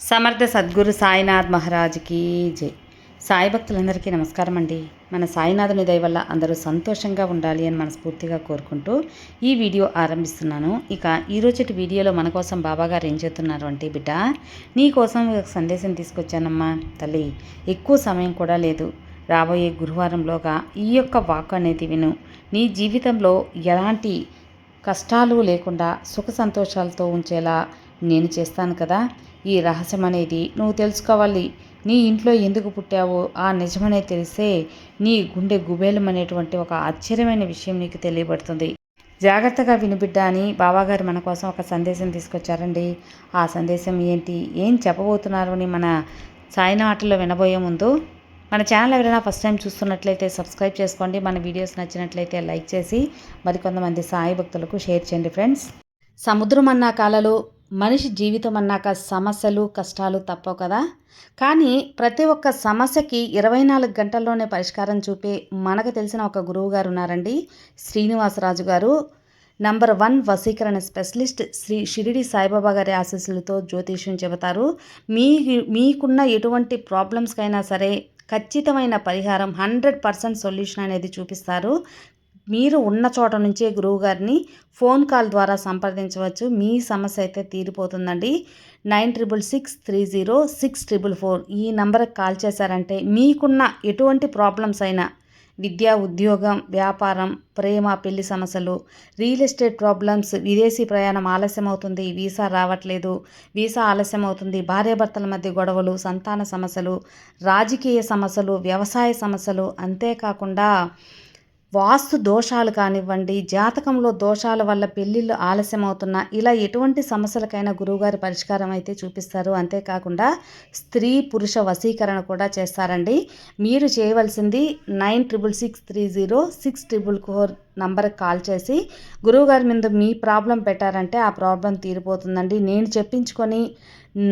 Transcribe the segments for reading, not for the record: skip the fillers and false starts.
సమర్థ సద్గురు సాయినాథ్ మహారాజ్కి జై. సాయి భక్తులందరికీ నమస్కారం అండి. మన సాయినాథుని దయ వల్ల అందరూ సంతోషంగా ఉండాలి అని మనస్ఫూర్తిగా కోరుకుంటూ ఈ వీడియో ఆరంభిస్తున్నాను. ఇక ఈరోజుటి వీడియోలో మన కోసం బాబాగారు ఏం చేస్తున్నారు అంటే, బిడ్డ నీ కోసం ఒక సందేశం తీసుకొచ్చానమ్మా తల్లి. ఎక్కువ సమయం కూడా లేదు, రాబోయే గురువారంలోగా ఈ యొక్క వాక్ అనేది విను. నీ జీవితంలో ఎలాంటి కష్టాలు లేకుండా సుఖ సంతోషాలతో ఉంచేలా నేను చేస్తాను కదా. ఈ రహస్యం అనేది నువ్వు తెలుసుకోవాలి. నీ ఇంట్లో ఎందుకు పుట్టావో ఆ నిజమనే తెలిసే నీ గుండె గుబేలమనేటువంటి ఒక ఆశ్చర్యమైన విషయం నీకు తెలియబడుతుంది. జాగ్రత్తగా వినిబిడ్డ అని బాబాగారు మన కోసం ఒక సందేశం తీసుకొచ్చారండి. ఆ సందేశం ఏంటి, ఏం చెప్పబోతున్నారు అని మన సాయి మాటల్లో వినబోయే ముందు మన ఛానల్ ఎవరైనా ఫస్ట్ టైం చూస్తున్నట్లయితే సబ్స్క్రైబ్ చేసుకోండి. మన వీడియోస్ నచ్చినట్లయితే లైక్ చేసి మరికొంతమంది సాయి భక్తులకు షేర్ చేయండి ఫ్రెండ్స్. సముద్రం అన్నాక అలలు, మనిషి జీవితం అన్నాక సమస్యలు కష్టాలు తప్పవు కదా. కానీ ప్రతి ఒక్క సమస్యకి 24 గంటల్లోనే పరిష్కారం చూపే మనకు తెలిసిన ఒక గురువు గారు ఉన్నారండి, శ్రీనివాసరాజు గారు. నంబర్ 1 వశీకరణ స్పెషలిస్ట్. శ్రీ షిరిడి సాయిబాబా గారి ఆశీస్సులతో జ్యోతిష్యం చెబుతారు. మీకున్న ఎటువంటి ప్రాబ్లమ్స్కైనా సరే ఖచ్చితమైన పరిహారం 100% సొల్యూషన్ అనేది చూపిస్తారు. మీరు ఉన్న చోట నుంచే గురువుగారిని ఫోన్ కాల్ ద్వారా సంప్రదించవచ్చు. మీ సమస్య అయితే తీరిపోతుందండి. 96630644 ఈ నంబర్కి కాల్ చేశారంటే మీకున్న ఎటువంటి ప్రాబ్లమ్స్ అయినా, విద్య, ఉద్యోగం, వ్యాపారం, ప్రేమ, పెళ్లి సమస్యలు, రియల్ ఎస్టేట్ ప్రాబ్లమ్స్, విదేశీ ప్రయాణం ఆలస్యం అవుతుంది, వీసా రావట్లేదు, వీసా ఆలస్యం అవుతుంది, భార్యాభర్తల మధ్య గొడవలు, సంతాన సమస్యలు, రాజకీయ సమస్యలు, వ్యవసాయ సమస్యలు, అంతేకాకుండా వాస్తు దోషాలు కానివ్వండి, జాతకంలో దోషాల వల్ల పెళ్ళిళ్ళు ఆలస్యం అవుతున్నా, ఇలా ఎటువంటి సమస్యలకైనా గురువుగారి పరిష్కారం అయితే చూపిస్తారు. అంతేకాకుండా స్త్రీ పురుష వశీకరణ కూడా చేస్తారండి. మీరు చేయవలసింది 96630644 నంబర్కి కాల్ చేసి గురువుగారి మీద మీ ప్రాబ్లం పెట్టారంటే ఆ ప్రాబ్లం తీరిపోతుందండి. నేను చెప్పించుకొని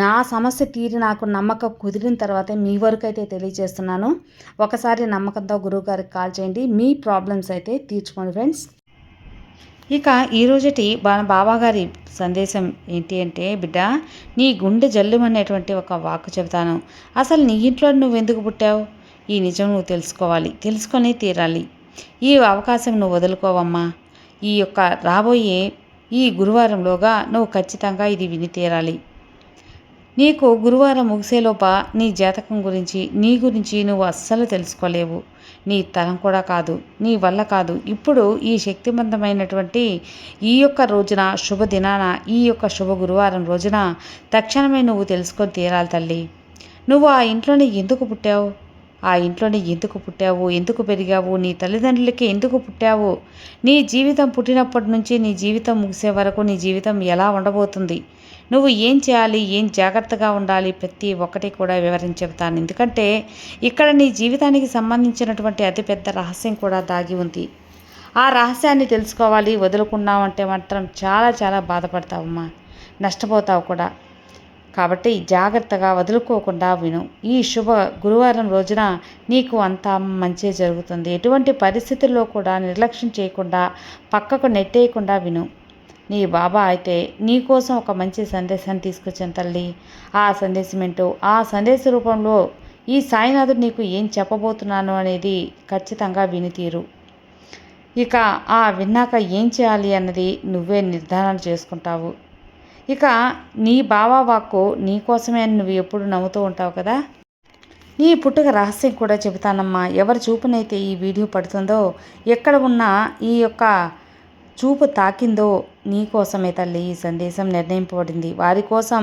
నా సమస్య తీరి నాకు నమ్మకం కుదిరిన తర్వాతే మీ వరకు అయితే తెలియజేస్తున్నాను. ఒకసారి నమ్మకంతో గురువుగారికి కాల్ చేయండి, మీ ప్రాబ్లమ్స్ అయితే తీర్చుకోండి ఫ్రెండ్స్. ఇక ఈరోజుటి బాబాగారి సందేశం ఏంటి అంటే, బిడ్డ నీ గుండె జల్లుమనేటువంటి ఒక వాక్కు చెబుతాను. అసలు నీ ఇంట్లో నువ్వు ఎందుకు పుట్టావు, ఈ నిజం నువ్వు తెలుసుకోవాలి, తెలుసుకొని తీరాలి. ఈ అవకాశం నువ్వు వదులుకోవమ్మా. ఈ యొక్క రాబోయే ఈ గురువారంలోగా నువ్వు ఖచ్చితంగా ఇది విని తీరాలి. నీకు గురువారం ముగిసేలోప నీ జాతకం గురించి, నీ గురించి నువ్వు అస్సలు తెలుసుకోలేవు. నీ తరం కూడా కాదు, నీ వల్ల కాదు. ఇప్పుడు ఈ శక్తివంతమైనటువంటి ఈ యొక్క రోజున, శుభదినాన, ఈ యొక్క శుభ గురువారం రోజున తక్షణమే నువ్వు తెలుసుకొని తీరాలి తల్లి. నువ్వు ఆ ఇంట్లోనే ఎందుకు పుట్టావు, ఆ ఇంట్లోనే ఎందుకు పుట్టావు, ఎందుకు పెరిగావు, నీ తల్లిదండ్రులకి ఎందుకు పుట్టావు, నీ జీవితం పుట్టినప్పటి నుంచి నీ జీవితం ముగిసే వరకు నీ జీవితం ఎలా ఉండబోతుంది, నువ్వు ఏం చేయాలి, ఏం జాగ్రత్తగా ఉండాలి, ప్రతి ఒక్కటి కూడా వివరించి చెబుతాను. ఎందుకంటే ఇక్కడ నీ జీవితానికి సంబంధించినటువంటి అతిపెద్ద రహస్యం కూడా దాగి ఉంది. ఆ రహస్యాన్ని తెలుసుకోవాలి. వదులుకున్నావంటే మాత్రం చాలా చాలా బాధపడతావమ్మా, నష్టపోతావు కూడా. కాబట్టి జాగ్రత్తగా వదులుకోకుండా విను. ఈ శుభ గురువారం రోజున నీకు అంతా మంచి జరుగుతుంది. ఎటువంటి పరిస్థితుల్లో కూడా నిర్లక్ష్యం చేయకుండా, పక్కకు నెట్టేయకుండా విను. నీ బాబా అయితే నీ కోసం ఒక మంచి సందేశాన్ని తీసుకొచ్చాను తల్లి. ఆ సందేశం ఏంటో, ఆ సందేశ రూపంలో ఈ సాయినాథుడు నీకు ఏం చెప్పబోతున్నాను అనేది ఖచ్చితంగా వినితీరు. ఇక ఆ విన్నాక ఏం చేయాలి అన్నది నువ్వే నిర్ధారణ చేసుకుంటావు. ఇక నీ బాబా వాక్కు నీ కోసమే అని నువ్వు ఎప్పుడు నమ్ముతూ ఉంటావు కదా. నీ పుట్టుక రహస్యం కూడా చెబుతానమ్మా. ఎవరి చూపునైతే ఈ వీడియో పడుతుందో, ఎక్కడ ఉన్నా ఈ యొక్క చూపు తాకిందో నీ కోసమే తల్లి ఈ సందేశం నిర్ణయింపబడింది. వారి కోసం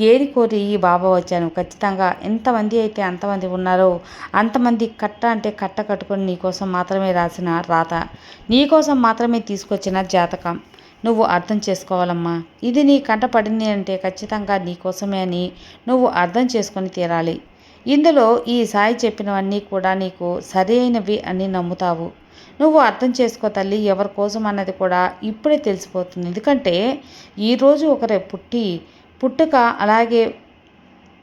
ఏరి కోరి ఈ బాబా వచ్చాను. ఖచ్చితంగా ఎంతమంది అయితే అంతమంది ఉన్నారో అంతమంది కట్ట అంటే కట్ట కట్టుకొని నీ కోసం మాత్రమే రాసిన రాత, నీ కోసం మాత్రమే తీసుకొచ్చిన జాతకం నువ్వు అర్థం చేసుకోవాలమ్మా. ఇది నీ కంట పడింది అంటే ఖచ్చితంగా నీ కోసమే అని నువ్వు అర్థం చేసుకొని తీరాలి. ఇందులో ఈ సాయి చెప్పినవన్నీ కూడా నీకు సరైనవి అని నమ్ముతావు. నువ్వు అర్థం చేసుకో తల్లి. ఎవరి కోసం అన్నది కూడా ఇప్పుడే తెలిసిపోతుంది. ఎందుకంటే ఈరోజు ఒకరే పుట్టుక, అలాగే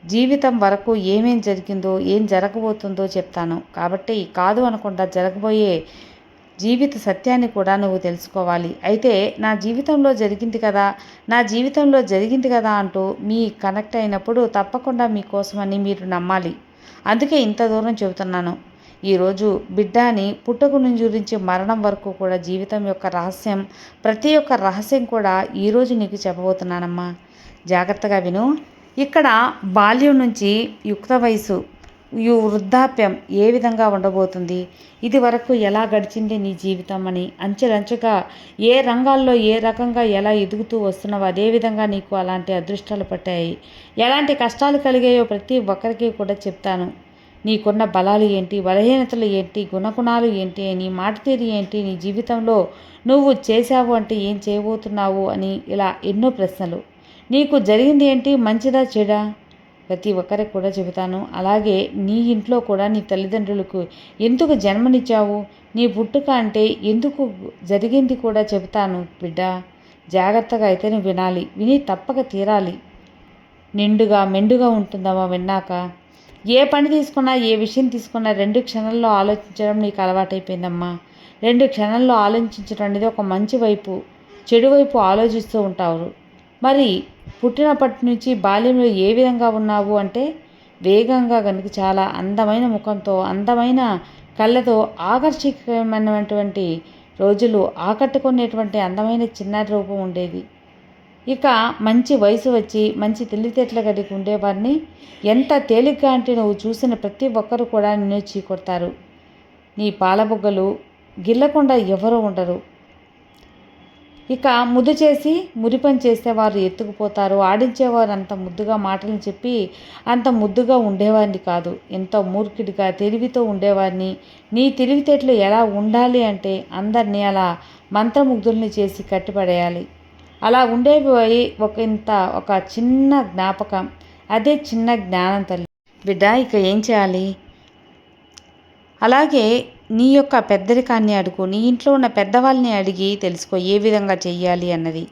జీవితం వరకు ఏమేం జరిగిందో, ఏం జరగబోతుందో చెప్తాను. కాబట్టి కాదు అనకుండా జీవిత సత్యాన్ని కూడా నువ్వు తెలుసుకోవాలి. అయితే నా జీవితంలో జరిగింది కదా అంటూ మీ కనెక్ట్ అయినప్పుడు తప్పకుండా మీకోసమని మీరు నమ్మాలి. అందుకే ఇంత దూరం చెబుతున్నాను. ఈరోజు బిడ్డ అని పుట్టుక నుంచి గురించి మరణం వరకు కూడా జీవితం యొక్క రహస్యం, ప్రతి ఒక్క రహస్యం కూడా ఈరోజు నీకు చెప్పబోతున్నానమ్మా. జాగ్రత్తగా విను. ఇక్కడ బాల్యం నుంచి యుక్త వయసు, వృద్ధాప్యం ఏ విధంగా ఉండబోతుంది, ఇది వరకు ఎలా గడిచింది నీ జీవితం అని అంచెలంచెగా ఏ రంగాల్లో ఏ రకంగా ఎలా ఎదుగుతూ వస్తున్నావో అదేవిధంగా నీకు అలాంటి అదృష్టాలు పట్టాయి. ఎలాంటి కష్టాలు కలిగాయో ప్రతి ఒక్కరికి కూడా చెప్తాను. నీకున్న బలాలు ఏంటి, బలహీనతలు ఏంటి, గుణగుణాలు ఏంటి, నీ మాట తీరు ఏంటి, నీ జీవితంలో నువ్వు చేశావు అంటే ఏం చేయబోతున్నావు అని ఇలా ఎన్నో ప్రశ్నలు. నీకు జరిగింది ఏంటి, మంచిదా చెడా, ప్రతి ఒక్కరికి కూడా చెబుతాను. అలాగే నీ ఇంట్లో కూడా నీ తల్లిదండ్రులకు ఎందుకు జన్మనిచ్చావు, నీ పుట్టుక అంటే ఎందుకు జరిగింది కూడా చెబుతాను బిడ్డ. జాగ్రత్తగా అయితే నువ్వు వినాలి, విని తప్పక తీరాలి. నిండుగా మెండుగా ఉంటుందమ్మా విన్నాక. ఏ పని తీసుకున్నా, ఏ విషయం తీసుకున్నా 2 క్షణాల్లో ఆలోచించడం నీకు అలవాటైపోయిందమ్మా. 2 క్షణాల్లో ఆలోచించడం అనేది ఒక మంచి వైపు, చెడు వైపు ఆలోచిస్తూ ఉంటారు. మరి పుట్టినప్పటి నుంచి బాల్యంలో ఏ విధంగా ఉన్నావు అంటే వేగంగా కనుక చాలా అందమైన ముఖంతో, అందమైన కళ్ళతో, ఆకర్షణీయమైనటువంటి రోజులు, ఆకట్టుకునేటువంటి అందమైన చిన్నారి రూపం ఉండేది. ఇక మంచి వయసు వచ్చి మంచి తెలివితేటలు కలిగి ఉండేవారిని ఎంత తేలిగ్గా అంటే నువ్వు చూసిన ప్రతి ఒక్కరు కూడా నిన్ను చీకొడతారు. నీ పాలబుగ్గలు గిల్లకుండా ఎవరూ ఉండరు. ఇక ముద్దు చేసి మురిపని చేస్తే వారు ఎత్తుకుపోతారు. ఆడించేవారు అంత ముద్దుగా మాటలు చెప్పి అంత ముద్దుగా ఉండేవారిని కాదు, ఎంతో మూర్ఖుడిగా తెలివితో ఉండేవారిని. నీ తెలివితేటలు ఎలా ఉండాలి అంటే అందరినీ అలా మంత్రముగ్ధుల్ని చేసి కట్టిపడేయాలి. అలా ఉండేవి ఒక చిన్న జ్ఞాపకం, అదే చిన్న జ్ఞానం తల్లి. బిడ్డ ఇక ఏం చేయాలి? అలాగే నీ యొక్క పెద్దరికాన్ని అడుగు, నీ ఇంట్లో ఉన్న పెద్దవాళ్ళని అడిగి తెలుసుకో ఏ విధంగా చెయ్యాలి అన్నది.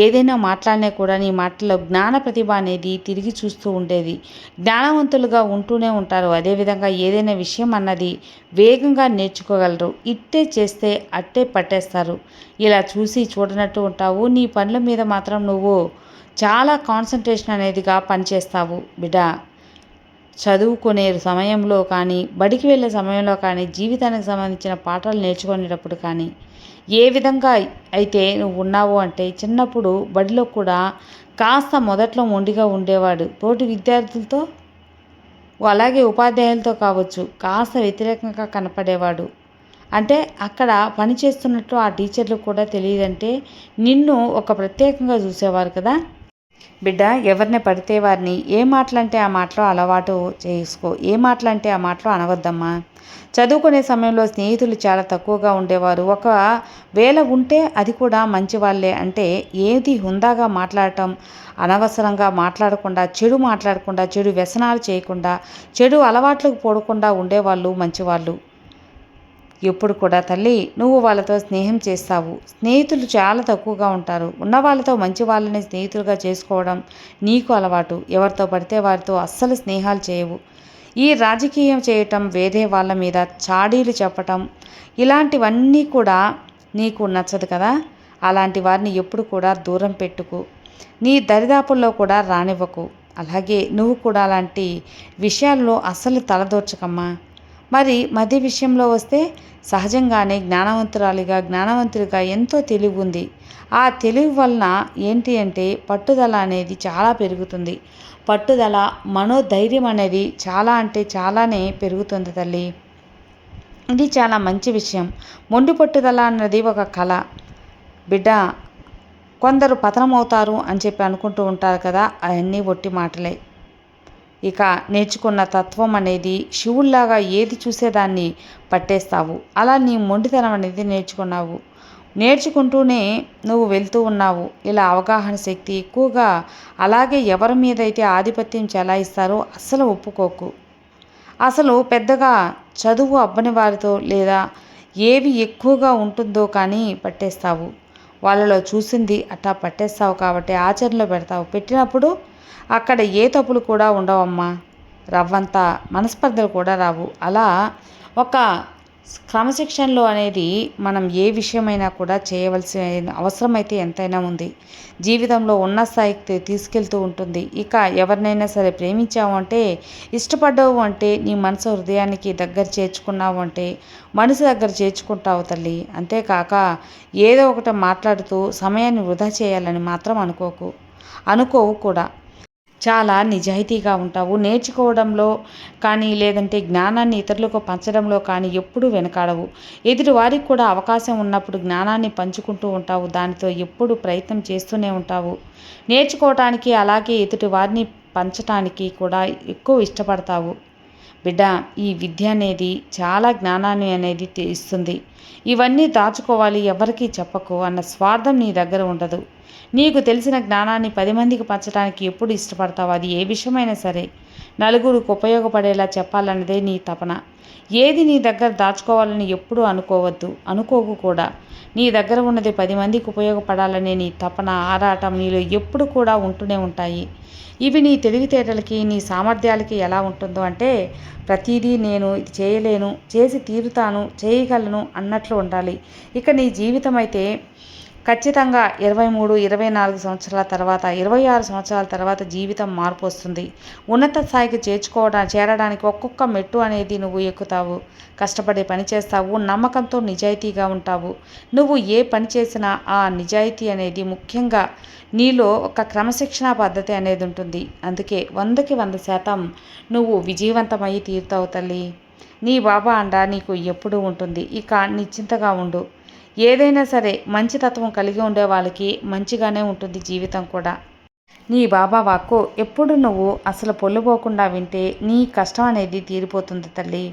ఏదైనా మాట్లాడినా కూడా నీ మాటల్లో జ్ఞాన ప్రతిభ అనేది తిరిగి చూస్తూ ఉండేది. జ్ఞానవంతులుగా ఉంటూనే ఉంటారు. అదేవిధంగా ఏదైనా విషయం అన్నది వేగంగా నేర్చుకోగలరు. ఇట్టే చేస్తే అట్టే పట్టేస్తారు. ఇలా చూసి చూడనట్టు ఉంటావు. నీ పనుల మీద మాత్రం నువ్వు చాలా కాన్సన్ట్రేషన్ అనేదిగా పనిచేస్తావు బిడ్డ. చదువుకునే సమయంలో కానీ, బడికి వెళ్ళే సమయంలో కానీ, జీవితానికి సంబంధించిన పాఠాలు నేర్చుకునేటప్పుడు కానీ ఏ విధంగా అయితే నువ్వు ఉన్నావు అంటే చిన్నప్పుడు బడిలో కూడా కాస్త మొదట్లో మొండిగా ఉండేవాడు. తోటి విద్యార్థులతో అలాగే ఉపాధ్యాయులతో కావచ్చు కాస్త వ్యతిరేకంగా కనపడేవాడు. అంటే అక్కడ పని చేస్తున్నట్టు ఆ టీచర్లు కూడా తెలియదంటే నిన్ను ఒక ప్రత్యేకంగా చూసేవారు కదా బిడ్డ. ఎవరిని పడితే వారిని ఏ మాటలంటే ఆ మాటలో అలవాటు చేసుకో, ఏ మాటలంటే ఆ మాటలో అనవద్దమ్మా. చదువుకునే సమయంలో స్నేహితులు చాలా తక్కువగా ఉండేవారు. ఒకవేళ ఉంటే అది కూడా మంచి వాళ్ళే. అంటే ఏది హుందాగా మాట్లాడటం, అనవసరంగా మాట్లాడకుండా, చెడు వ్యసనాలు చేయకుండా, చెడు అలవాట్లకు పోడకుండా ఉండేవాళ్ళు మంచివాళ్ళు. ఎప్పుడు కూడా తల్లి నువ్వు వాళ్ళతో స్నేహం చేస్తావు. స్నేహితులు చాలా తక్కువగా ఉంటారు. ఉన్న వాళ్ళతో మంచి వాళ్ళని స్నేహితులుగా చేసుకోవడం నీకు అలవాటు. ఎవరితో పడితే వారితో అస్సలు స్నేహాలు చేయవు. ఈ రాజకీయం చేయటం, వేరే వాళ్ళ మీద చాడీలు చెప్పటం, ఇలాంటివన్నీ కూడా నీకు నచ్చదు కదా. అలాంటి వారిని ఎప్పుడు కూడా దూరం పెట్టుకు, నీ దరిదాపుల్లో కూడా రానివ్వకు. అలాగే నువ్వు కూడా అలాంటి విషయాల్లో అస్సలు తలదూర్చకమ్మా. మరి మధ్య విషయంలో వస్తే సహజంగానే జ్ఞానవంతుడిగా ఎంతో తెలివి ఉంది. ఆ తెలివి వలన ఏంటి అంటే పట్టుదల అనేది చాలా పెరుగుతుంది. పట్టుదల, మనోధైర్యం అనేది చాలా అంటే చాలానే పెరుగుతుంది తల్లి. ఇది చాలా మంచి విషయం. మొండి పట్టుదల అన్నది ఒక కళ బిడ్డ. కొందరు పతనమవుతారు అని చెప్పి అనుకుంటూ ఉంటారు కదా, అవన్నీ ఒట్టి మాటలే. ఇక నేర్చుకున్న తత్వం అనేది శివుల్లాగా ఏది చూసేదాన్ని పట్టేస్తావు. అలా నీ మొండితనం అనేది నేర్చుకుంటూనే నువ్వు వెళ్తూ ఉన్నావు. ఇలా అవగాహన శక్తి ఎక్కువగా, అలాగే ఎవరి మీదైతే ఆధిపత్యం చెలాయిస్తారో అస్సలు ఒప్పుకోకు. అసలు పెద్దగా చదువు అవ్వని వారితో లేదా ఏవి ఎక్కువగా ఉంటుందో కానీ పట్టేస్తావు. వాళ్ళలో చూసింది అట్టా పట్టేస్తావు కాబట్టి ఆచరణలో పెడతావు. పెట్టినప్పుడు అక్కడ ఏ తప్పులు కూడా ఉండవమ్మా. రవ్వంత మనస్పర్ధలు కూడా రావు. అలా ఒక క్రమశిక్షణలో అనేది మనం ఏ విషయమైనా కూడా చేయవలసిన అవసరం అయితే ఎంతైనా ఉంది. జీవితంలో ఉన్న స్థాయికి తీసుకెళ్తూ ఉంటుంది. ఇక ఎవరినైనా సరే ప్రేమించావు అంటే, ఇష్టపడ్డావు అంటే, నీ మనసు హృదయానికి దగ్గర చేర్చుకున్నావు అంటే, మనసు దగ్గర చేర్చుకుంటావు తల్లి. అంతేకాక ఏదో ఒకటి మాట్లాడుతూ సమయాన్ని వృధా చేయాలని మాత్రం అనుకోవు కూడా. చాలా నిజాయితీగా ఉంటావు. నేర్చుకోవడంలో కానీ, లేదంటే జ్ఞానాన్ని ఇతరులకు పంచడంలో కానీ ఎప్పుడూ వెనకాడవు. ఎదుటి వారికి కూడా అవకాశం ఉన్నప్పుడు జ్ఞానాన్ని పంచుకుంటూ ఉంటావు. దానితో ఎప్పుడు ప్రయత్నం చేస్తూనే ఉంటావు. నేర్చుకోవటానికి అలాగే ఎదుటి వారిని పంచటానికి కూడా ఎక్కువ ఇష్టపడతావు. బిడ్డ, ఈ విద్య అనేది చాలా జ్ఞానాన్ని అనేది ఇస్తుంది. ఇవన్నీ దాచుకోవాలి, ఎవరికీ చెప్పకు అన్న స్వార్థం నీ దగ్గర ఉండదు. నీకు తెలిసిన జ్ఞానాన్ని 10 మందికి పంచడానికి ఎప్పుడు ఇష్టపడతావు. అది ఏ విషయమైనా సరే నలుగురికి ఉపయోగపడేలా చెప్పాలన్నదే నీ తపన. ఏది నీ దగ్గర దాచుకోవాలని ఎప్పుడూ అనుకోకు కూడా. నీ దగ్గర ఉన్నది 10 మందికి ఉపయోగపడాలనే నీ తపన, ఆరాటం నీలో ఎప్పుడు కూడా ఉంటూనే ఉంటాయి. ఇవి నీ తెలివితేటలకి, నీ సామర్థ్యాలకి ఎలా ఉంటుందో అంటే, ప్రతిదీ నేను ఇది చేయలేను, చేసి తీరుతాను, చేయగలను అన్నట్లు ఉండాలి. ఇక నీ జీవితం అయితే ఖచ్చితంగా 23, 24 సంవత్సరాల తర్వాత, 26 సంవత్సరాల తర్వాత జీవితం మార్పు వస్తుంది. ఉన్నత స్థాయికి చేరడానికి ఒక్కొక్క మెట్టు అనేది నువ్వు ఎక్కుతావు. కష్టపడి పని చేస్తావు, నమ్మకంతో నిజాయితీగా ఉంటావు. నువ్వు ఏ పని చేసినా ఆ నిజాయితీ అనేది ముఖ్యంగా నీలో ఒక క్రమశిక్షణా పద్ధతి అనేది ఉంటుంది. అందుకే 100కి 100% నువ్వు విజయవంతమయ్యి తీరుతావు తల్లి. నీ బాబా అండ నీకు ఎప్పుడూ ఉంటుంది. ఇక నిశ్చింతగా ఉండు. ఏదైనా సరే మంచితత్వం కలిగి ఉండే వాళ్ళకి మంచిగానే ఉంటుంది జీవితం కూడా. నీ బాబా వాక్కు ఎప్పుడు నువ్వు అసలు పొల్లుపోకుండా వింటే నీ కష్టం అనేది తీరిపోతుంది తల్లి.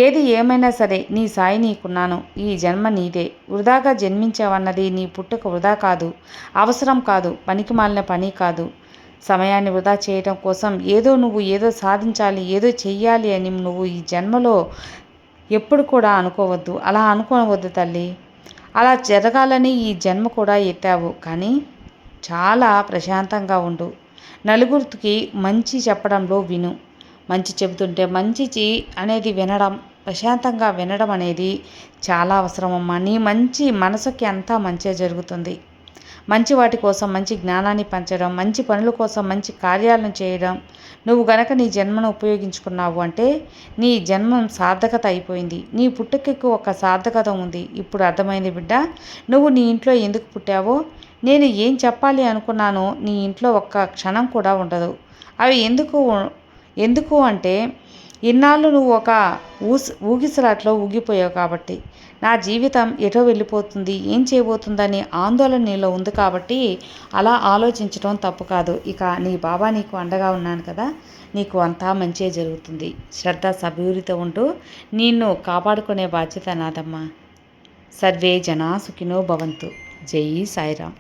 ఏది ఏమైనా సరే నీ సాయి నీకున్నాను. ఈ జన్మ నీదే. వృధాగా జన్మించావన్నది నీ పుట్టుక వృధా కాదు, అవసరం కాదు, పనికిమాలిన పని కాదు. సమయాన్ని వృధా చేయడం కోసం నువ్వు ఏదో సాధించాలి, ఏదో చెయ్యాలి అని నువ్వు ఈ జన్మలో ఎప్పుడు కూడా అనుకోవద్దు. అలా అనుకోవద్దు తల్లి. అలా జరగాలని ఈ జన్మ కూడా ఎత్తావు. కానీ చాలా ప్రశాంతంగా ఉండు. నలుగురికి మంచి చెప్పడంలో విను. మంచి చెబుతుంటే మంచి అనేది వినడం, ప్రశాంతంగా వినడం అనేది చాలా అవసరమమ్మా. నీ మంచి మనసుకి అంతా మంచే జరుగుతుంది. మంచి వాటి కోసం మంచి జ్ఞానాన్ని పంచడం, మంచి పనుల కోసం మంచి కార్యాలను చేయడం. నువ్వు గనక నీ జన్మను ఉపయోగించుకున్నావు అంటే నీ జన్మం సార్థకత అయిపోయింది. నీ పుట్టుకకు ఒక సార్థకత ఉంది. ఇప్పుడు అర్థమైంది బిడ్డ, నువ్వు నీ ఇంట్లో ఎందుకు పుట్టావో. నేను ఏం చెప్పాలి అనుకున్నానో నీ ఇంట్లో ఒక్క క్షణం కూడా ఉండదు. అవి ఎందుకు అంటే ఇన్నాళ్ళు నువ్వు ఒక ఊగిసలాట్లో ఊగిపోయావు కాబట్టి. నా జీవితం ఎటో వెళ్ళిపోతుంది, ఏం చేయబోతుందని ఆందోళన నీలో ఉంది కాబట్టి అలా ఆలోచించడం తప్పు కాదు. ఇక నీ బాబా నీకు అండగా ఉన్నాను కదా, నీకు అంతా మంచే జరుగుతుంది. శ్రద్ధ సభ్యూరితో ఉంటూ నిన్ను కాపాడుకునే బాధ్యత నాదమ్మా. సర్వే జనా సుఖినో భవంతు. జై సాయిరామ్.